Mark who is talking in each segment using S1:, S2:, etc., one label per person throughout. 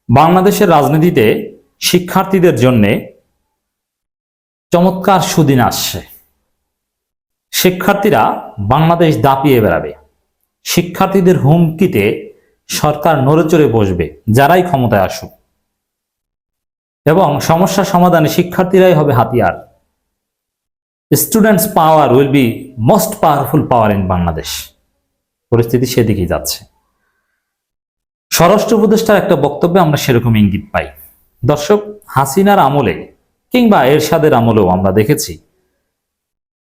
S1: বাংলাদেশের রাজনীতিতে শিক্ষার্থীদের জন্য চমৎকার সুদিন আসছে। শিক্ষার্থীরা বাংলাদেশ দাপিয়ে বেড়াবে। শিক্ষার্থীদের হুমকিতে সরকার নড়েচড়ে বসবে, যারাই ক্ষমতায় আসুক, এবং সমস্যা সমাধানে শিক্ষার্থীরাই হবে হাতিয়ার। Students power will be most powerful power in Bangladesh. পরিস্থিতি সেদিকেই যাচ্ছে। স্বরাষ্ট্র উপদেষ্টার একটা বক্তব্যে আমরা সেরকম ইঙ্গিত পাই। দর্শক, হাসিনার আমলে কিংবা এরশাদের আমলেও আমরা দেখেছি,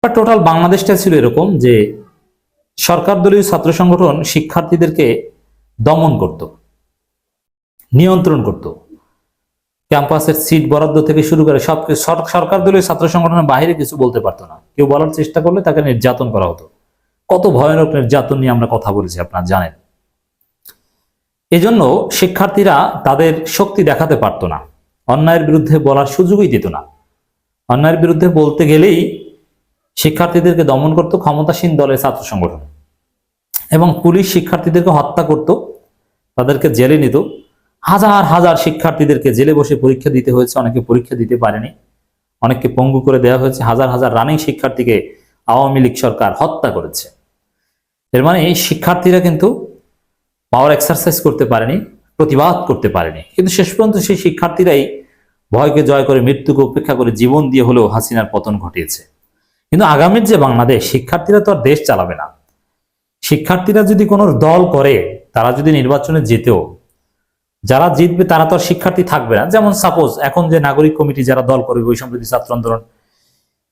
S1: বা টোটাল বাংলাদেশটা ছিল এরকম যে সরকার দলীয় ছাত্র সংগঠন শিক্ষার্থীদেরকে দমন করত, নিয়ন্ত্রণ করত। ক্যাম্পাসের সিট বরাদ্দ থেকে শুরু করে সব সরকার দলীয় ছাত্র সংগঠনের বাইরে কিছু বলতে পারতো না। কেউ বলার চেষ্টা করলে তাকে নির্যাতন করা হতো। কত ভয়ানক নির্যাতন নিয়ে আমরা কথা বলেছি, আপনারা জানেন। এজন্য শিক্ষার্থীরা তাদের শক্তি দেখাতে পারতো না, অন্যায়ের বিরুদ্ধে বলার সুযোগই দিত না। অন্যায়ের বিরুদ্ধে বলতে গেলেই শিক্ষার্থীদেরকে দমন করত ক্ষমতাসীন দলের ছাত্র সংগঠন, এবং পুলিশ শিক্ষার্থীদেরকে হত্যা করত, তাদেরকে জেলে নিত। হাজার হাজার শিক্ষার্থীদেরকে জেলে বসে পরীক্ষা দিতে হয়েছে, অনেকে পরীক্ষা দিতে পারেনি, অনেককে পঙ্গু করে দেওয়া হয়েছে। হাজার হাজার রানিং শিক্ষার্থীকে আওয়ামী লীগ সরকার হত্যা করেছে। এর মানে শিক্ষার্থীরা কিন্তু পাওয়ার এক্সারসাইজ করতে পারেনি, প্রতিবাদ করতে পারেনি। কিন্তু শেষ পর্যন্ত সেই শিক্ষার্থীরাই ভয়কে জয় করে, মৃত্যুকে উপেক্ষা করে জীবন দিয়ে হলেও হাসিনার পতন ঘটিয়েছে। কিন্তু আগামীর যে বাংলাদেশ, শিক্ষার্থীরা তো আর দেশ চালাবে না। শিক্ষার্থীরা যদি কোনো দল করে, তারা যদি নির্বাচনে যেতেও, যারা জিতবে তারা তো আর শিক্ষার্থী থাকবে না। যেমন সাপোজ এখন যে নাগরিক কমিটি যারা দল করবে, বৈষম্যবিরোধী ছাত্র আন্দোলন,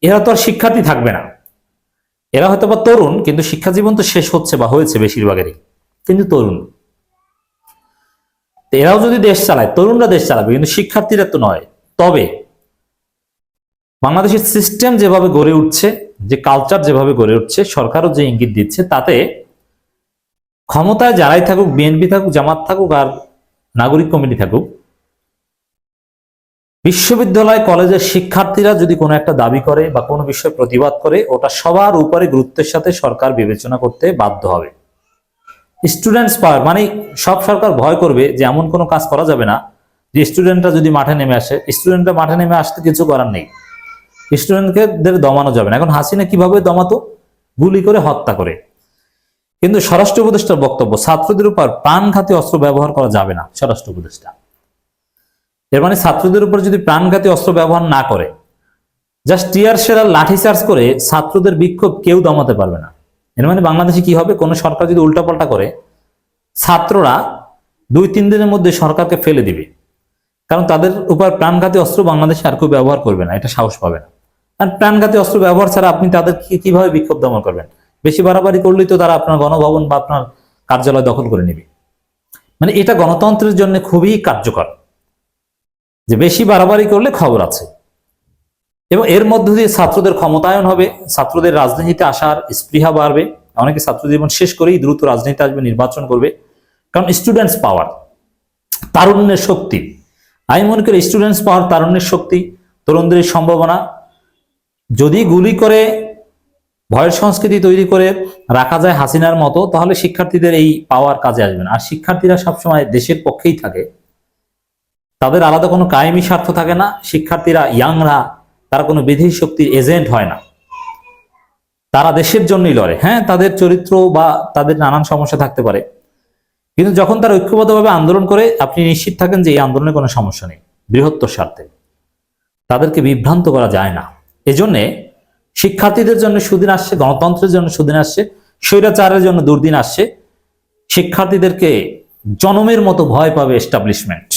S1: এরা তো আর শিক্ষার্থী থাকবে না। এরা হয়তো বা তরুণ, কিন্তু শিক্ষা জীবন তো শেষ হচ্ছে বা হয়েছে বেশিরভাগেরই, কিন্তু তরুণ। এরাও যদি দেশ চালায়, তরুণরা দেশ চালাবে, কিন্তু শিক্ষার্থীরা তো নয়। তবে বাংলাদেশের সিস্টেম যেভাবে গড়ে উঠছে, যে কালচার যেভাবে গড়ে উঠছে, সরকারও যে ইঙ্গিত দিচ্ছে, তাতে ক্ষমতায় যারাই থাকুক, বিএনপি থাকুক, জামাত থাকুক আর নাগরিক কমিটি থাকুক, বিশ্ববিদ্যালয় কলেজের শিক্ষার্থীরা যদি কোনো একটা দাবি করে বা কোনো বিষয়ে প্রতিবাদ করে, ওটা সবার উপরে গুরুত্বের সাথে সরকার বিবেচনা করতে বাধ্য হবে। স্টুডেন্টস পাওয়ার মানে সব সরকার ভয় করবে যে এমন কোনো কাজ করা যাবে না যে স্টুডেন্টরা যদি মাঠে নেমে আসে। স্টুডেন্টরা মাঠে নেমে আসতে কিছু করার নেই, স্টুডেন্টদের দমানো যাবে না। এখন হাসিনা কিভাবে দমাতো? গুলি করে, হত্যা করে। কিন্তু স্বরাষ্ট্র উপদেষ্টার বক্তব্য, ছাত্রদের উপর প্রাণঘাতী অস্ত্র ব্যবহার করা যাবে না। স্বরাষ্ট্র উপদেষ্টা এর মানে ছাত্রদের উপর যদি প্রাণঘাতী অস্ত্র ব্যবহার না করে, জাস্ট টিয়ার শেল আর লাঠি চার্জ করে ছাত্রদের বিক্ষোভ কেউ দমাতে পারবে না। এর মানে বাংলাদেশে কি হবে? কোনো সরকার যদি উল্টাপাল্টা করে, ছাত্ররা 2-3 দিনের মধ্যে সরকারকে ফেলে দিবে। কারণ তাদের উপর প্রাণঘাতী অস্ত্র বাংলাদেশে আর কেউ ব্যবহার করবে না, এটা সাহস পাবে না। আর প্রাণঘাতী অস্ত্র ব্যবহার ছাড়া আপনি তাদেরকে কিভাবে বিক্ষোভ দমন করবেন? বেশি বাড়াবাড়ি করলেই তো তারা আপনার গণভবন বা আপনার কার্যালয় দখল করে নেবে। মানে এটা গণতন্ত্রের জন্য খুবই কার্যকর, যে বেশি বাড়াবাড়ি করলে খবর আছে। এবং এর মধ্য দিয়ে ছাত্রদের ক্ষমতায়ন হবে, ছাত্রদের রাজনীতিতে আসার স্পৃহা বাড়বে। অনেকে ছাত্র জীবন শেষ করেই দ্রুত রাজনীতি আসবে, নির্বাচন করবে। কারণ স্টুডেন্টস পাওয়ার, তারুণ্যের শক্তি। আমি মনে করি স্টুডেন্টস পাওয়ার, তারুণ্যের শক্তি, তরুণদের সম্ভাবনা যদি গুলি করে ভয়ের সংস্কৃতি তৈরি করে রাখা যায় হাসিনার মতো, তাহলে শিক্ষার্থীদের এই পাওয়ার কাজে আসবে না। আর শিক্ষার্থীরা সবসময় দেশের পক্ষেই থাকে, তাদের আলাদা কোনো কায়েমি স্বার্থ থাকে না। শিক্ষার্থীরা, ইয়াংরা, তারা কোনো বিদেশি শক্তির এজেন্ট হয় না, তারা দেশের জন্যই লড়ে। হ্যাঁ, তাদের চরিত্র বা তাদের নানান সমস্যা থাকতে পারে, কিন্তু যখন তারা ঐক্যবদ্ধভাবে আন্দোলন করে, আপনি নিশ্চিত থাকেন যে এই আন্দোলনে কোনো সমস্যা নেই, বৃহত্তর স্বার্থে। তাদেরকে বিভ্রান্ত করা যায় না। এজন্য শিক্ষার্থীদের জন্য সুদিন আসছে, গণতন্ত্রের জন্য সুদিন আসছে, স্বৈরাচারের জন্য দুর্দিন আসছে। শিক্ষার্থীদেরকে জনমের মতো ভয় পাবে এস্টাবলিশমেন্ট,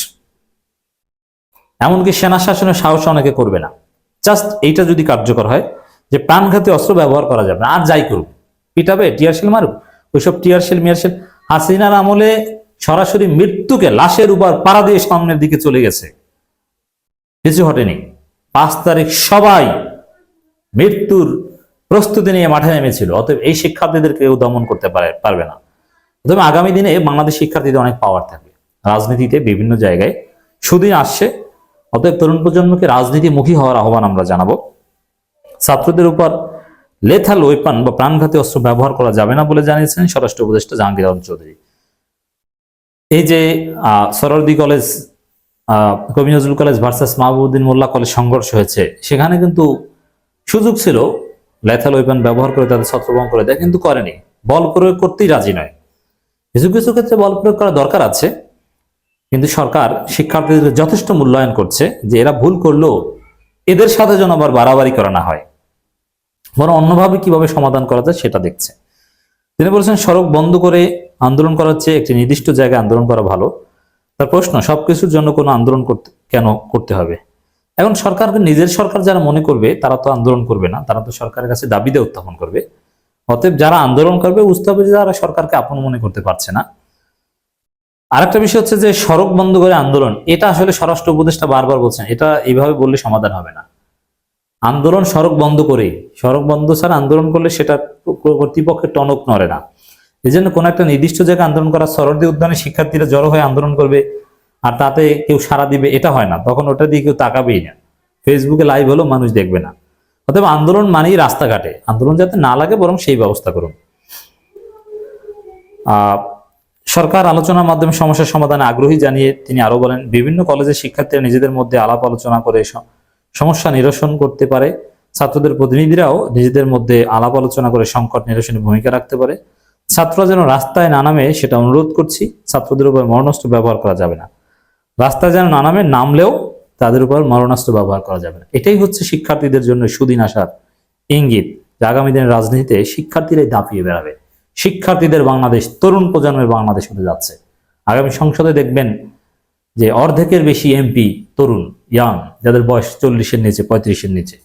S1: এমনকি সেনা শাসনের সাহস অনেকে করবে না। জাস্ট এইটা যদি কার্যকর হয় যে প্রাণঘাতী অস্ত্র ব্যবহার করা যাবে না, আর যাই করুক, পিটাবে, টিয়ারশেল মারুক, ওইসব টিয়ারশেল মিয়ারশেল। হাসিনার আমলে সরাসরি মৃত্যুকে লাশের উপর পাড়া দিয়ে সামনের দিকে চলে গেছে, কিছু ঘটেনি। 5 তারিখ সবাই মৃত্যুর প্রস্তুতি নিয়ে মাঠে নেমেছিল। অতএব এই শিক্ষার্থীদের কেউ দমন করতে পারবে না। অতএব আগামী দিনে বাংলাদেশ শিক্ষার্থীদের অনেক পাওয়ার থাকবে, রাজনীতিতে বিভিন্ন জায়গায় সুদিন আসছে। অতএব তরুণ প্রজন্মকে রাজনীতিমুখী হওয়ার আহ্বান আমরা জানাবো। ছাত্রদের উপর লেথাল ওয়েপন বা প্রাণঘাতী অস্ত্র ব্যবহার করা যাবে না বলে জানিয়েছেন স্বরাষ্ট্র উপদেষ্টা জাহাঙ্গীর আলম চৌধুরী। এই যে সরোয়ার্দী কলেজ কবি নজরুল কলেজ ভার্সাস মাহবুবউদ্দিন মোল্লা কলেজ সংঘর্ষ হয়েছে, সেখানে কিন্তু সুযোগ ছিল লেথাল ওয়েপন ব্যবহার করে তাদের ছত্রভঙ্গ করে দেয়, কিন্তু করেনি। বল প্রয়োগ করতেই রাজি নয়। কিছু কিছু ক্ষেত্রে বল প্রয়োগ করা দরকার আছে, কিন্তু সরকার শিক্ষার্থীদের যথেষ্ট মূল্যায়ন করছে যে এরা ভুল করলেও এদের সাথে যেন আবার বাড়াবাড়ি করা না হয়, বরং অন্যভাবে কিভাবে সমাধান করা যায় সেটা দেখছে। তিনি বলেছেন সড়ক বন্ধ করে আন্দোলন করার চেয়ে একটি নির্দিষ্ট জায়গায় আন্দোলন করা ভালো। তার প্রশ্ন, সবকিছুর জন্য কোনো আন্দোলন কেন করতে হবে? এখন সরকারকে নিজের সরকার যারা মনে করবে তারা তো আন্দোলন করবে না, তারা তো সরকারের কাছে দাবি দিয়ে উত্থাপন করবে। অতএব যারা আন্দোলন করবে বুঝতে হবে যে তারা সরকারকে আপন মনে করতে পারছে না। আরেকটা বিষয় হচ্ছে যে সড়ক বন্ধ করে আন্দোলন, এটা আসলে স্বরাষ্ট্র উপদেষ্টা বারবার বলছেন, এটা এইভাবে বললে সমাধান হবে না। আন্দোলন সড়ক বন্ধ করে, সড়ক বন্ধ ছাড়া আন্দোলন করলে সেটা কর্তৃপক্ষের টনক নড়ে না। এই জন্য কোন একটা নির্দিষ্ট জায়গায় আন্দোলন করা, সরোয়ার্দী উদ্যানে শিক্ষার্থীরা জড়ো হয়ে আন্দোলন করবে আর তাতে কেউ সাড়া দিবে, এটা হয় না। তখন ওটা দিয়ে কেউ তাকাবেই না, ফেসবুকে লাইভ হলেও মানুষ দেখবে না। অতএব আন্দোলন মানেই রাস্তাঘাটে আন্দোলন যাতে না লাগে, বরং সেই ব্যবস্থা করুন। সরকার আলোচনার মাধ্যমে সমস্যার সমাধানে আগ্রহী জানিয়ে তিনি আরো বলেন, বিভিন্ন কলেজের শিক্ষার্থীরা নিজেদের মধ্যে আলাপ আলোচনা করে সমস্যা নিরসন করতে পারে। ছাত্রদের প্রতিনিধিরাও নিজেদের মধ্যে আলাপ আলোচনা করে সংকট নিরসনে ভূমিকা রাখতে পারে। ছাত্ররা যেন রাস্তায় না নামে সেটা অনুরোধ করছি। ছাত্রদের উপর মরণাস্ত্র ব্যবহার করা যাবে না। রাস্তায় যেন না নামে, নামলেও তাদের উপর মরণাস্ত্র ব্যবহার করা যাবে না। এটাই হচ্ছে শিক্ষার্থীদের জন্য সুদিন আসার ইঙ্গিত, যে আগামী দিনের রাজনীতিতে শিক্ষার্থীরাই দাপিয়ে বেড়াবে। শিক্ষার্থীদের বাংলাদেশ, তরুণ প্রজন্মের বাংলাদেশ হতে যাচ্ছে। আগামী সংসদে দেখবেন যে অর্ধেকের বেশি এমপি তরুণ, ইয়াং, যাদের বয়স 40-এর নিচে, 35-এর নিচে।